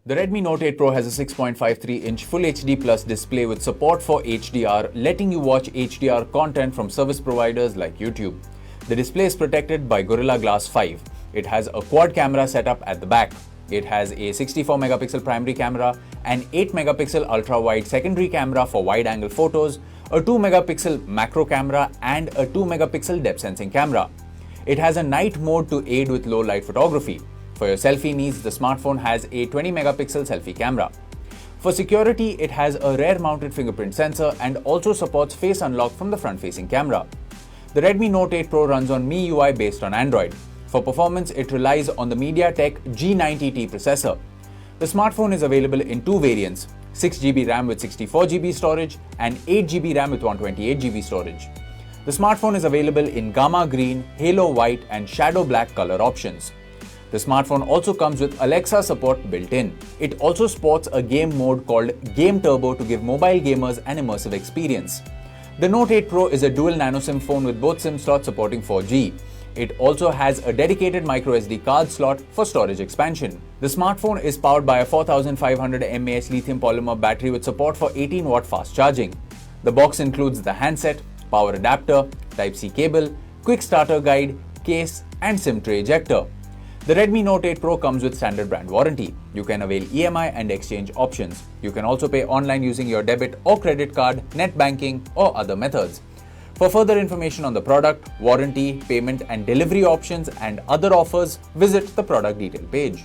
The Redmi Note 8 Pro has a 6.53-inch Full HD Plus display with support for HDR, letting you watch HDR content from service providers like YouTube. The display is protected by Gorilla Glass 5. It has a quad camera setup at the back. It has a 64-megapixel primary camera, an 8-megapixel ultra-wide secondary camera for wide-angle photos, a 2-megapixel macro camera, and a 2-megapixel depth sensing camera. It has a night mode to aid with low-light photography. For your selfie needs, the smartphone has a 20-megapixel selfie camera. For security, it has a rear-mounted fingerprint sensor and also supports face unlock from the front-facing camera. The Redmi Note 8 Pro runs on MIUI based on Android. For performance, it relies on the MediaTek G90T processor. The smartphone is available in two variants, 6GB RAM with 64GB storage and 8GB RAM with 128GB storage. The smartphone is available in Gamma Green, Halo White and Shadow Black color options. The smartphone also comes with Alexa support built in. It also sports a game mode called Game Turbo to give mobile gamers an immersive experience. The Note 8 Pro is a dual nano SIM phone with both SIM slots supporting 4G. It also has a dedicated microSD card slot for storage expansion. The smartphone is powered by a 4500 mAh lithium polymer battery with support for 18-watt fast charging. The box includes the handset, power adapter, Type-C cable, quick starter guide, case and SIM tray ejector. The Redmi Note 8 Pro comes with standard brand warranty. You can avail EMI and exchange options. You can also pay online using your debit or credit card, net banking or other methods. For further information on the product, warranty, payment and delivery options and other offers, visit the product detail page.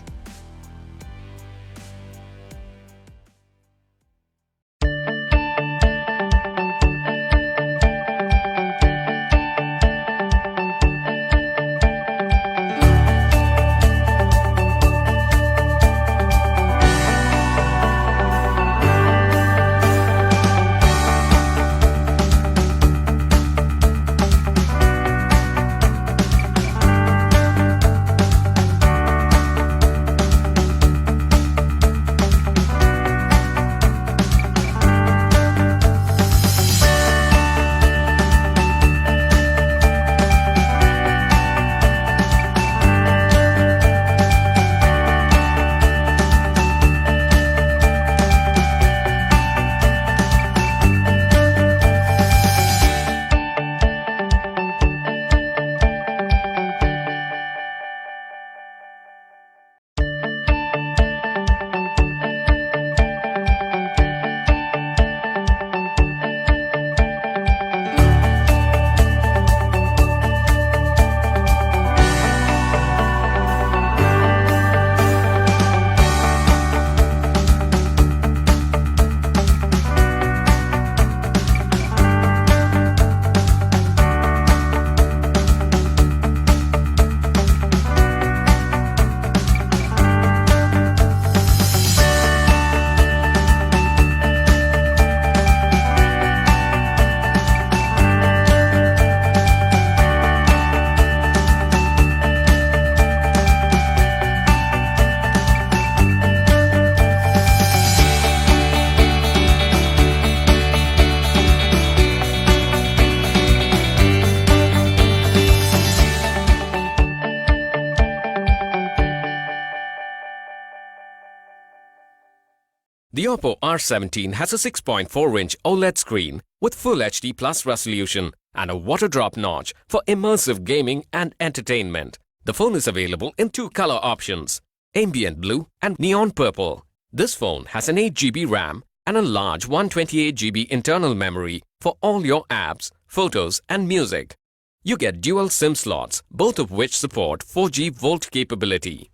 The OPPO R17 has a 6.4-inch OLED screen with Full HD Plus resolution and a water drop notch for immersive gaming and entertainment. The phone is available in two color options, ambient blue and neon purple. This phone has an 8GB RAM and a large 128GB internal memory for all your apps, photos and music. You get dual SIM slots, both of which support 4G Volt capability.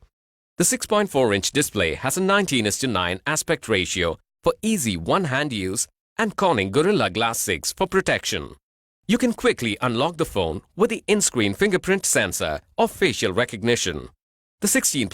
The 6.4-inch display has a 19:9 aspect ratio for easy one-hand use and Corning Gorilla Glass 6 for protection. You can quickly unlock the phone with the in-screen fingerprint sensor or facial recognition. The 16+5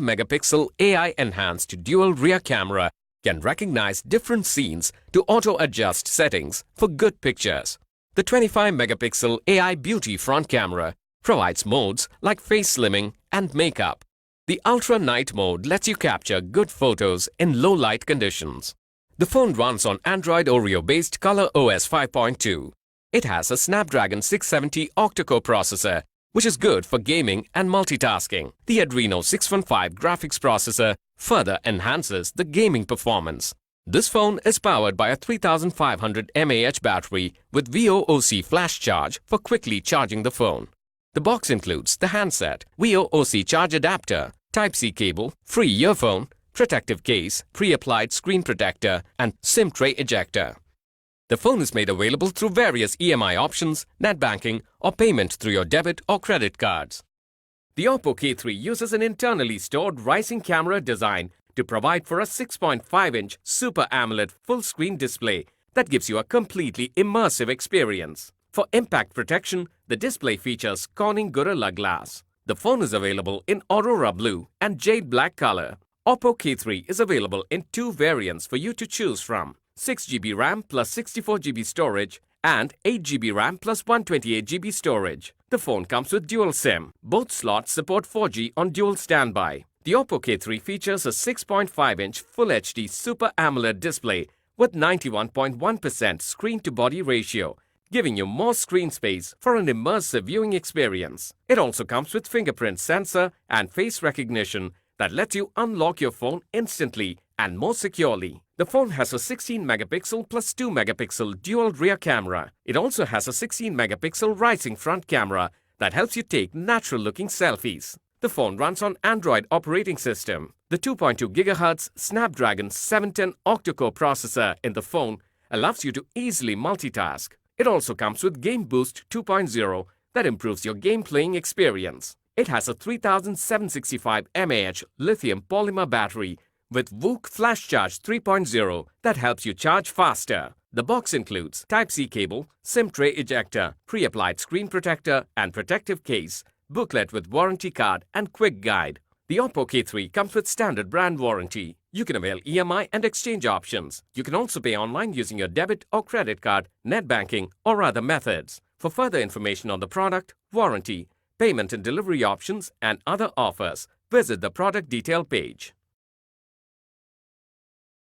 megapixel AI-enhanced dual rear camera can recognize different scenes to auto-adjust settings for good pictures. The 25 megapixel AI Beauty front camera provides modes like face slimming and makeup. The Ultra Night mode lets you capture good photos in low light conditions. The phone runs on Android Oreo-based ColorOS 5.2. It has a Snapdragon 670 octa-core processor which is good for gaming and multitasking. The Adreno 615 graphics processor further enhances the gaming performance. This phone is powered by a 3500 mAh battery with VOOC flash charge for quickly charging the phone. The box includes the handset, VOOC charge adapter, Type-C cable, free earphone, protective case, pre-applied screen protector, and SIM tray ejector. The phone is made available through various EMI options, net banking, or payment through your debit or credit cards. The OPPO K3 uses an internally stored rising camera design to provide for a 6.5-inch Super AMOLED full-screen display that gives you a completely immersive experience. For impact protection, the display features Corning Gorilla Glass. The phone is available in Aurora Blue and Jade Black color. OPPO K3 is available in two variants for you to choose from: 6GB RAM plus 64GB storage and 8GB RAM plus 128GB storage. The phone comes with dual SIM. Both slots support 4G on dual standby. The OPPO K3 features a 6.5-inch Full HD Super AMOLED display with 91.1% screen-to-body ratio, giving you more screen space for an immersive viewing experience. It also comes with fingerprint sensor and face recognition that lets you unlock your phone instantly and more securely. The phone has a 16-megapixel plus 2-megapixel dual rear camera. It also has a 16-megapixel rising front camera that helps you take natural-looking selfies. The phone runs on Android operating system. The 2.2 GHz Snapdragon 710 octa-core processor in the phone allows you to easily multitask. It also comes with Game Boost 2.0 that improves your game playing experience. It has a 3765 mAh lithium polymer battery with VOOC Flash Charge 3.0 that helps you charge faster. The box includes Type-C cable, SIM tray ejector, pre-applied screen protector and protective case, booklet with warranty card and quick guide. The OPPO K3 comes with standard brand warranty. You can avail EMI and exchange options. You can also pay online using your debit or credit card, net banking or other methods. For further information on the product, warranty, payment and delivery options and other offers, visit the product detail page.